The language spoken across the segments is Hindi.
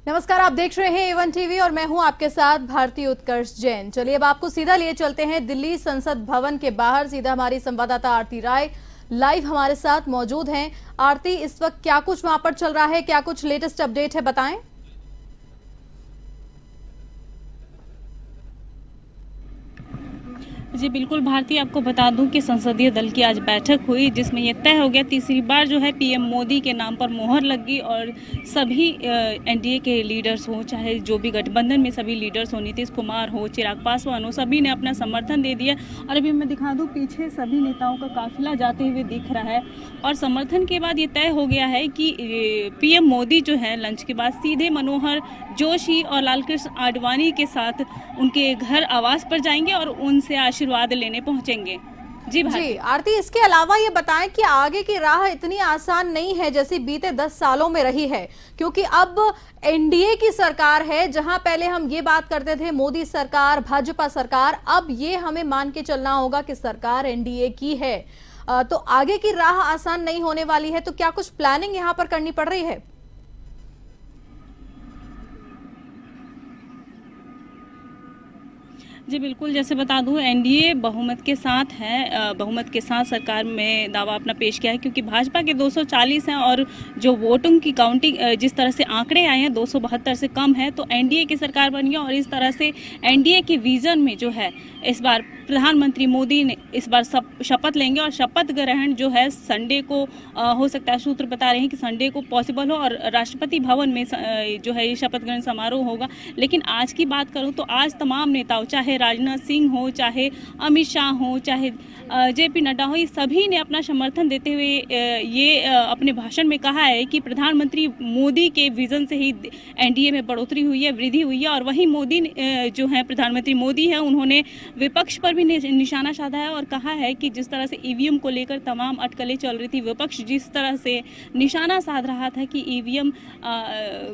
नमस्कार, आप देख रहे हैं A1 टीवी और मैं हूं आपके साथ भारती उत्कर्ष जैन। चलिए अब आपको सीधा लिए चलते हैं दिल्ली संसद भवन के बाहर। सीधा हमारी संवाददाता आरती राय लाइव हमारे साथ मौजूद हैं। आरती, इस वक्त क्या कुछ वहां पर चल रहा है, क्या कुछ लेटेस्ट अपडेट है, बताएं। जी बिल्कुल भारती, आपको बता दूं कि संसदीय दल की आज बैठक हुई जिसमें यह तय हो गया, तीसरी बार जो है पीएम मोदी के नाम पर मोहर लगी और सभी एनडीए के लीडर्स हो, चाहे जो भी गठबंधन में सभी लीडर्स हो, नीतीश कुमार हो, चिराग पासवान हो, सभी ने अपना समर्थन दे दिया। और अभी मैं दिखा दूं, पीछे सभी नेताओं का काफिला जाते हुए दिख रहा है और समर्थन के बाद ये तय हो गया है कि पीएम मोदी जो है लंच के बाद सीधे मनोहर जोशी और लालकृष्ण आडवाणी के साथ उनके घर आवास पर जाएंगे और उनसे आशीर्वाद लेने पहुंचेंगे। जी आरती, इसके अलावा ये बताएं कि आगे की राह इतनी आसान नहीं है जैसी बीते 10 सालों में रही है, क्योंकि अब एनडीए की सरकार है। जहां पहले हम ये बात करते थे मोदी सरकार, भाजपा सरकार, अब ये हमें मान के चलना होगा कि सरकार एनडीए की है। तो आगे की राह आसान नहीं होने वाली है। तो क्या कुछ प्लानिंग यहां पर करनी पड़ रही है? जी बिल्कुल, जैसे बता दूं एनडीए बहुमत के साथ है, बहुमत के साथ सरकार में दावा अपना पेश किया है, क्योंकि भाजपा के 240 हैं और जो वोटों की काउंटिंग जिस तरह से आंकड़े आए हैं 272 से कम है, तो एनडीए की सरकार बनी है। और इस तरह से एनडीए के विजन में जो है इस बार प्रधानमंत्री मोदी ने इस बार शपथ लेंगे और शपथ ग्रहण जो है संडे को हो सकता है, सूत्र बता रहे हैं कि संडे को पॉसिबल हो और राष्ट्रपति भवन में जो है ये शपथ ग्रहण समारोह होगा। लेकिन आज की बात करूं तो आज तमाम नेताओं, चाहे राजनाथ सिंह हो, चाहे अमित शाह हो, चाहे जेपी नड्डा हो, ये सभी ने अपना समर्थन देते हुए ये अपने भाषण में कहा है कि प्रधानमंत्री मोदी के विजन से ही एनडीए में बढ़ोतरी हुई है, वृद्धि हुई है। और वहीं मोदी जो है प्रधानमंत्री मोदी है, उन्होंने विपक्ष पर भी निशाना साधा है और कहा है कि जिस तरह से ईवीएम को लेकर तमाम अटकलें चल रही थी, विपक्ष जिस तरह से निशाना साध रहा था कि ईवीएम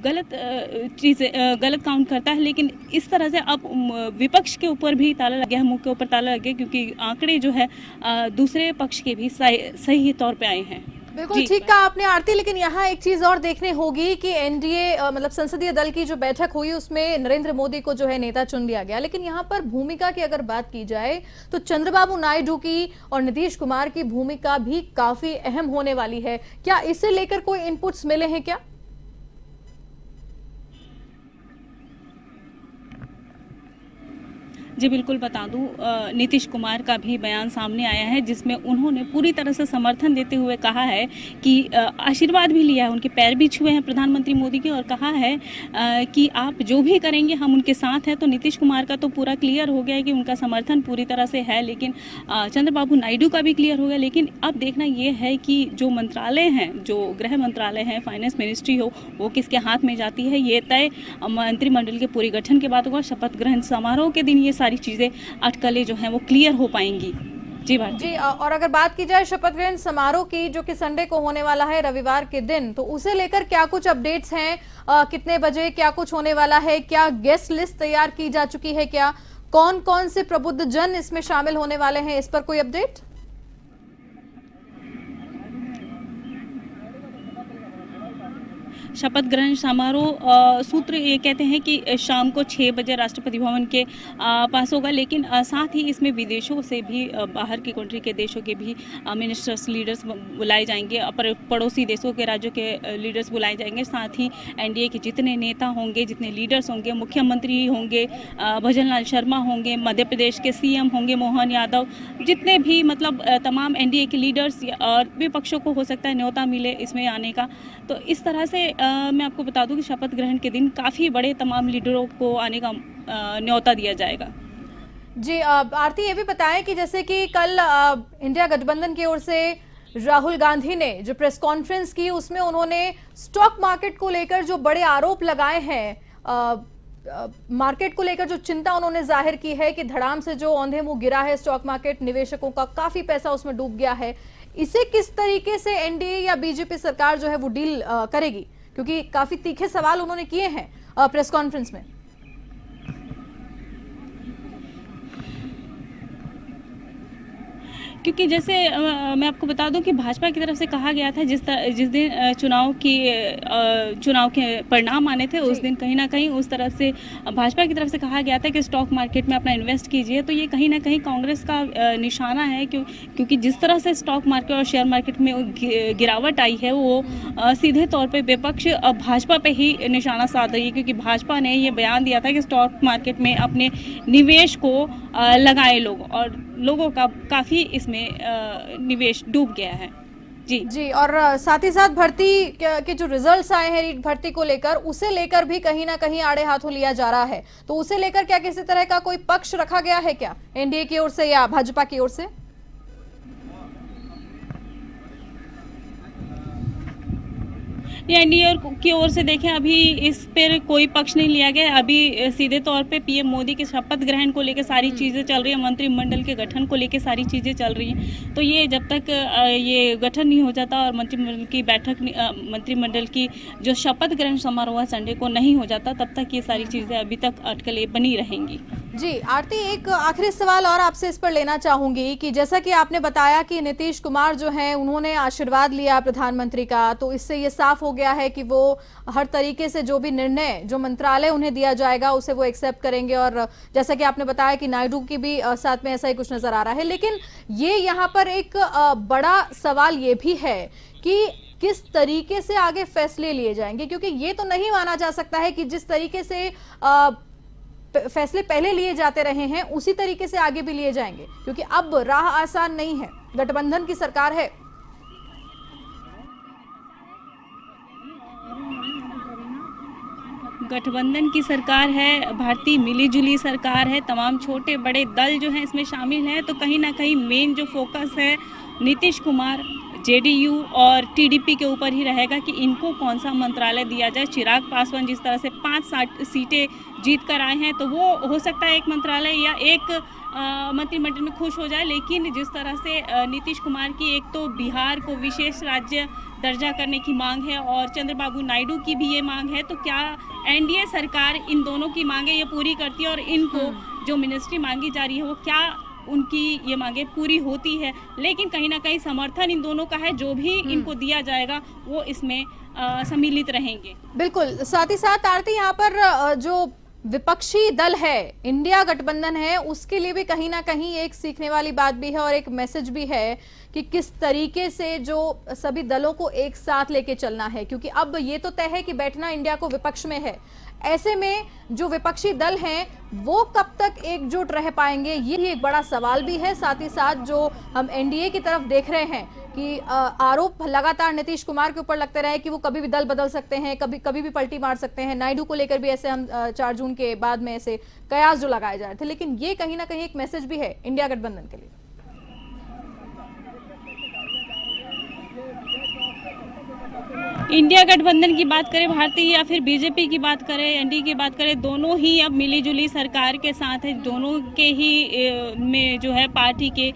गलत काउंट करता है, लेकिन इस तरह से अब विपक्ष के ऊपर भी ताला लग गया है, मुंह के ऊपर ताला लग गया, क्योंकि आंकड़े जो है दूसरे पक्ष के भी सही तौर पे आए हैं। बिल्कुल ठीक कहा आपने आरती, लेकिन यहाँ एक चीज और देखने होगी कि एनडीए मतलब संसदीय दल की जो बैठक हुई उसमें नरेंद्र मोदी को जो है नेता चुन लिया गया, लेकिन यहाँ पर भूमिका की अगर बात की जाए तो चंद्रबाबू नायडू की और नीतीश कुमार की भूमिका भी काफी अहम होने वाली है। क्या इसे लेकर कोई इनपुट्स मिले हैं क्या? जी बिल्कुल, बता दूं नीतीश कुमार का भी बयान सामने आया है जिसमें उन्होंने पूरी तरह से समर्थन देते हुए कहा है कि आशीर्वाद भी लिया है, उनके पैर भी छुए हैं प्रधानमंत्री मोदी के और कहा है कि आप जो भी करेंगे हम उनके साथ हैं। तो नीतीश कुमार का तो पूरा क्लियर हो गया है कि उनका समर्थन पूरी तरह से है, लेकिन चंद्रबाबू नायडू का भी क्लियर हो गया। लेकिन अब देखना ये है कि जो मंत्रालय हैं, जो गृह मंत्रालय है, फाइनेंस मिनिस्ट्री हो, वो किसके हाथ में जाती है, ये तय मंत्रिमंडल के पूरे गठन के बाद होगा। शपथ ग्रहण समारोह के दिन ये सारी चीजें अटकलें जो हैं वो क्लियर हो पाएंगी। जी और अगर बात की जाए शपथ ग्रहण समारोह की, जो कि संडे को होने वाला है, रविवार के दिन, तो उसे लेकर क्या कुछ अपडेट्स हैं? कितने बजे क्या कुछ होने वाला है? क्या गेस्ट लिस्ट तैयार की जा चुकी है? क्या कौन कौन से प्रबुद्ध जन इसमें शामिल होने वाले हैं? इस पर कोई अपडेट? शपथ ग्रहण समारोह सूत्र ये कहते हैं कि शाम को 6 बजे राष्ट्रपति भवन के पास होगा, लेकिन साथ ही इसमें विदेशों से भी, बाहर की कंट्री के देशों के भी मिनिस्टर्स, लीडर्स बुलाए जाएंगे, पड़ोसी देशों के राज्यों के लीडर्स बुलाए जाएंगे। साथ ही एनडीए के जितने नेता होंगे, जितने लीडर्स होंगे, मुख्यमंत्री होंगे, भजन लाल शर्मा होंगे, मध्य प्रदेश के सीएम होंगे मोहन यादव, जितने भी मतलब तमाम एनडीए के लीडर्स और विपक्षों को हो सकता है न्योता मिले इसमें आने का। तो इस तरह से मैं आपको बता दूं कि शपथ ग्रहण के दिन काफ़ी बड़े तमाम लीडरों को आने का न्योता दिया जाएगा। जी आरती, ये भी बताएं कि जैसे कि कल इंडिया गठबंधन की ओर से राहुल गांधी ने जो प्रेस कॉन्फ्रेंस की, उसमें उन्होंने स्टॉक मार्केट को लेकर जो बड़े आरोप लगाए हैं, मार्केट को लेकर जो चिंता उन्होंने जाहिर की है कि धड़ाम से जो औंधे मुंह गिरा है स्टॉक मार्केट, निवेशकों का काफी पैसा उसमें डूब गया है, इसे किस तरीके से एनडीए या बीजेपी सरकार जो है वो डील करेगी? क्योंकि काफी तीखे सवाल उन्होंने किए हैं प्रेस कॉन्फ्रेंस में। क्योंकि जैसे मैं आपको बता दूं कि भाजपा की तरफ से कहा गया था जिस दिन चुनाव के परिणाम आने थे उस दिन कहीं ना कहीं उस तरफ से भाजपा की तरफ से कहा गया था कि स्टॉक मार्केट में अपना इन्वेस्ट कीजिए। तो ये कहीं ना कहीं कांग्रेस का निशाना है, क्योंकि जिस तरह से स्टॉक मार्केट और शेयर मार्केट में गिरावट आई है वो सीधे तौर पर विपक्ष भाजपा पे ही निशाना साध रही है, क्योंकि भाजपा ने ये बयान दिया था कि स्टॉक मार्केट में अपने निवेश को लगाए लोग, और लोगों का काफ़ी इसमें निवेश डूब गया है। जी, और साथ ही साथ भर्ती के जो रिजल्ट्स आए हैं रीट भर्ती को लेकर, उसे लेकर भी कहीं ना कहीं आड़े हाथों लिया जा रहा है। तो उसे लेकर क्या किसी तरह का कोई पक्ष रखा गया है क्या एनडीए की ओर से या भाजपा की ओर से? एनडीए की ओर से देखें अभी इस पर कोई पक्ष नहीं लिया गया। अभी सीधे तौर पे पीएम मोदी के शपथ ग्रहण को लेकर सारी चीज़ें चल रही हैं, मंत्रिमंडल के गठन को लेकर सारी चीज़ें चल रही हैं। तो ये जब तक ये गठन नहीं हो जाता और मंत्रिमंडल की जो शपथ ग्रहण समारोह है संडे को नहीं हो जाता, तब तक ये सारी चीज़ें अभी तक अटकलें बनी रहेंगी। जी आरती, एक आखिरी सवाल और आपसे इस पर लेना चाहूंगी कि जैसा कि आपने बताया कि नीतीश कुमार जो हैं उन्होंने आशीर्वाद लिया प्रधानमंत्री का, तो इससे ये साफ हो गया है कि वो हर तरीके से जो भी निर्णय जो मंत्रालय उन्हें दिया जाएगा उसे वो एक्सेप्ट करेंगे। और जैसा कि आपने बताया कि नायडू की भी साथ में ऐसा ही कुछ नजर आ रहा है। लेकिन ये यहाँ पर एक बड़ा सवाल ये भी है कि किस तरीके से आगे फैसले लिए जाएंगे, क्योंकि ये तो नहीं माना जा सकता है कि जिस तरीके से फैसले पहले लिए जाते रहे हैं उसी तरीके से आगे भी लिए जाएंगे, क्योंकि अब राह आसान नहीं है, गठबंधन की सरकार है। गठबंधन की सरकार है, भारतीय मिलीजुली सरकार है, तमाम छोटे बड़े दल जो हैं इसमें शामिल हैं। तो कहीं ना कहीं मेन जो फोकस है नीतीश कुमार, जेडीयू और टीडीपी के ऊपर ही रहेगा कि इनको कौन सा मंत्रालय दिया जाए। चिराग पासवान जिस तरह से 5 सीटें जीत कर आए हैं, तो वो हो सकता है एक मंत्रालय या एक मंत्रिमंडल में खुश हो जाए। लेकिन जिस तरह से नीतीश कुमार की एक तो बिहार को विशेष राज्य दर्जा करने की मांग है और चंद्रबाबू नायडू की भी ये मांग है, तो क्या एनडीए सरकार इन दोनों की मांगें ये पूरी करती है और इनको जो मिनिस्ट्री मांगी जा रही है वो क्या उनकी ये मांगे पूरी होती है? लेकिन कहीं ना कहीं समर्थन इन दोनों का है, जो भी इनको दिया जाएगा वो इसमें सम्मिलित रहेंगे। बिल्कुल। साथ ही साथ आरती, यहाँ पर जो विपक्षी दल है, इंडिया गठबंधन है, उसके लिए भी कहीं ना कहीं एक सीखने वाली बात भी है और एक मैसेज भी है कि किस तरीके से जो सभी दलों को एक साथ लेके चलना है, क्योंकि अब ये तो तय है कि बैठना इंडिया को विपक्ष में है। ऐसे में जो विपक्षी दल हैं वो कब तक एकजुट रह पाएंगे, ये एक बड़ा सवाल भी है। साथ ही साथ जो हम एनडीए की तरफ देख रहे हैं कि आरोप लगातार नीतीश कुमार के ऊपर लगते रहे कि वो कभी भी दल बदल सकते हैं, कभी भी पलटी मार सकते हैं। नायडू को लेकर भी ऐसे हम 4 जून के बाद में ऐसे कयास जो लगाए जा रहे थे, लेकिन ये कहीं ना कहीं एक मैसेज भी है इंडिया गठबंधन के लिए। इंडिया गठबंधन की बात करें, भारतीय या फिर बीजेपी की बात करें, एनडीए की बात करें, दोनों ही अब मिलीजुली सरकार के साथ है। दोनों के ही में जो है पार्टी के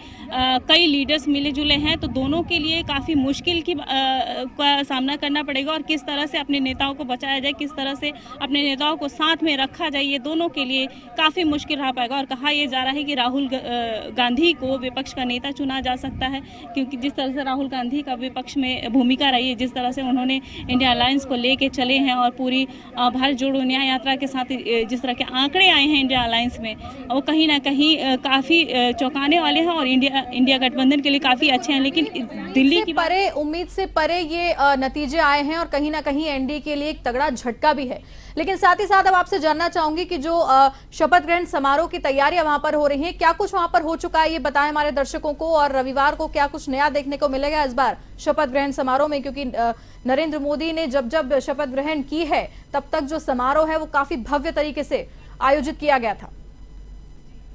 कई लीडर्स मिले जुले हैं, तो दोनों के लिए काफ़ी मुश्किल का सामना करना पड़ेगा। और किस तरह से अपने नेताओं को बचाया जाए, किस तरह से अपने नेताओं को साथ में रखा जाए, ये दोनों के लिए काफ़ी मुश्किल रह पाएगा। और कहा यह जा रहा है कि राहुल गांधी को विपक्ष का नेता चुना जा सकता है, क्योंकि जिस तरह से राहुल गांधी का विपक्ष में भूमिका रही है, जिस तरह से उन्होंने इंडिया अलायंस को लेके चले हैं और पूरी भारत जोड़ो न्याय यात्रा के साथ जिस तरह के आंकड़े आए हैं इंडिया अलायंस में, वो कहीं ना कहीं काफ़ी चौंकाने वाले हैं और इंडिया गठबंधन के लिए काफ़ी अच्छे हैं। लेकिन दिल्ली की परे, उम्मीद से परे ये नतीजे आए हैं और कहीं ना कहीं एनडीए के लिए एक तगड़ा झटका भी है। लेकिन साथ ही साथ अब आपसे जानना चाहूंगी कि जो शपथ ग्रहण समारोह की तैयारियां वहां पर हो रही हैं, क्या कुछ वहां पर हो चुका है, ये बताएं हमारे दर्शकों को। और रविवार को क्या कुछ नया देखने को मिलेगा इस बार शपथ ग्रहण समारोह में, क्योंकि नरेंद्र मोदी ने जब शपथ ग्रहण की है तब तक जो समारोह है वो काफी भव्य तरीके से आयोजित किया गया था।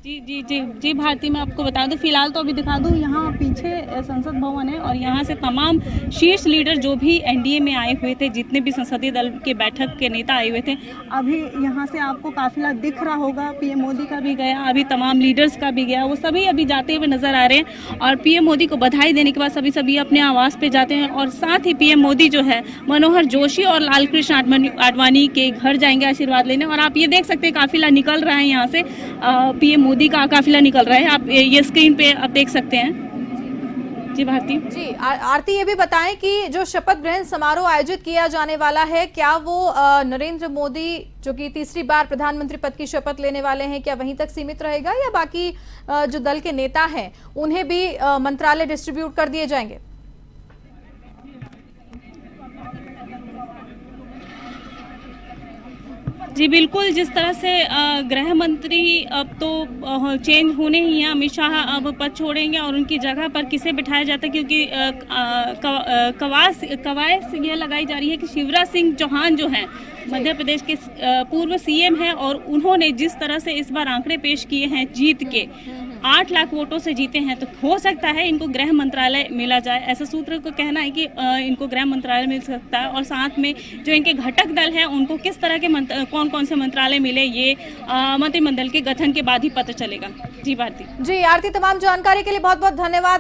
जी भारती, मैं आपको बता दूं, फिलहाल तो अभी दिखा दूं, यहाँ पीछे संसद भवन है और यहाँ से तमाम शीर्ष लीडर जो भी एनडीए में आए हुए थे, जितने भी संसदीय दल के बैठक के नेता आए हुए थे, अभी यहाँ से आपको काफिला दिख रहा होगा। पीएम मोदी का भी गया, अभी तमाम लीडर्स का भी गया, वो सभी अभी जाते हुए नजर आ रहे हैं। और पीएम मोदी को बधाई देने के बाद सभी अपने आवास पे जाते हैं और साथ ही पीएम मोदी जो है मनोहर जोशी और लालकृष्ण आडवाणी के घर जाएंगे आशीर्वाद लेने। और आप ये देख सकते हैं काफिला निकल रहा है यहाँ से, पीएम मोदी का काफिला निकल रहा है, आप ये स्क्रीन पे आप देख सकते हैं। जी भारती। जी आरती, ये भी बताएं कि जो शपथ ग्रहण समारोह आयोजित किया जाने वाला है, क्या वो नरेंद्र मोदी जो कि तीसरी बार प्रधानमंत्री पद की शपथ लेने वाले हैं, क्या वहीं तक सीमित रहेगा या बाकी जो दल के नेता हैं उन्हें भी मंत्रालय डिस्ट्रीब्यूट कर दिए जाएंगे? जी बिल्कुल, जिस तरह से गृह मंत्री अब तो चेंज होने ही हैं, अमित शाह अब पद छोड़ेंगे और उनकी जगह पर किसे बिठाया जाता है, क्योंकि कवायद यह लगाई जा रही है कि शिवराज सिंह चौहान जो हैं मध्य प्रदेश के पूर्व सीएम हैं और उन्होंने जिस तरह से इस बार आंकड़े पेश किए हैं जीत के 8 लाख वोटों से जीते हैं, तो हो सकता है इनको गृह मंत्रालय मिला जाए। ऐसा सूत्र को कहना है कि इनको गृह मंत्रालय मिल सकता है और साथ में जो इनके घटक दल हैं उनको किस तरह के कौन कौन से मंत्रालय मिले, ये मंत्रिमंडल के गठन के बाद ही पता चलेगा। जी भारती। जी आरती, तमाम जानकारी के लिए बहुत बहुत धन्यवाद।